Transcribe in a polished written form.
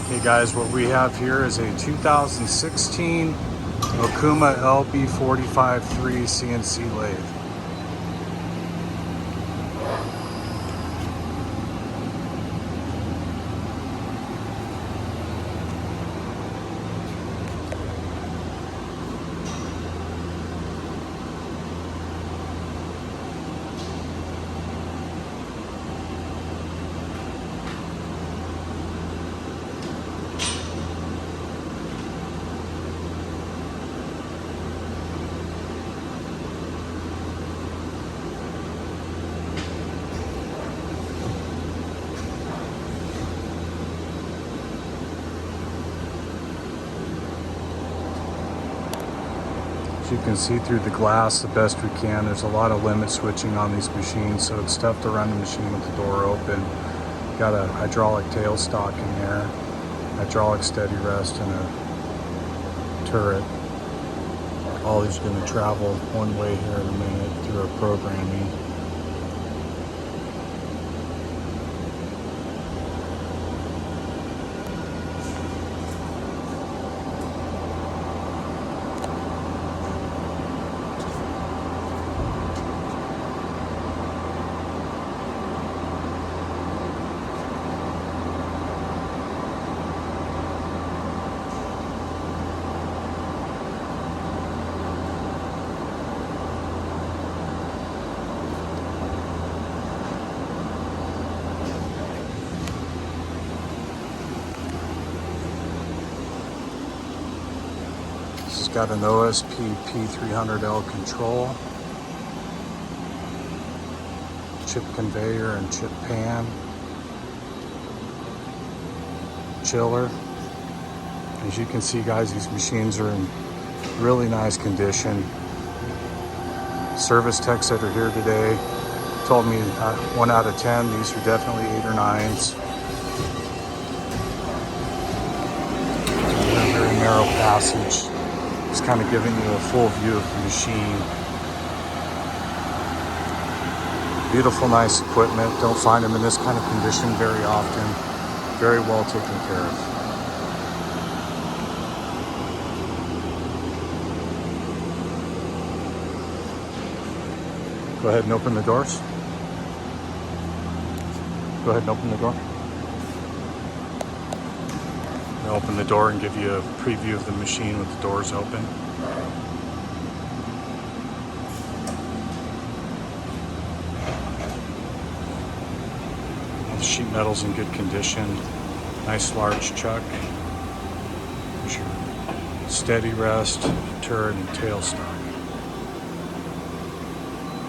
Okay guys, what we have here is a 2016 Okuma LB45II CNC lathe. As you can see through the glass the best we can, there's a lot of limit switching on these machines, so it's tough to run the machine with the door open. Got a hydraulic tailstock in there, hydraulic steady rest, and a turret. All these are going to travel one way here in a minute through our programming. This has got an OSP P300L control, chip conveyor and chip pan, chiller. As you can see guys, these machines are in really nice condition. Service techs that are here today told me 1 out of 10, these are definitely 8 or 9s. A very narrow passage. Just kind of giving you a full view of the machine. Beautiful, nice equipment. Don't find them in this kind of condition very often. Very well taken care of. Go ahead and open the doors. Go ahead and open the door. I'll open the door and give you a preview of the machine with the doors open. The sheet metal's in good condition. Nice large chuck. There's your steady rest, turret, and tailstock.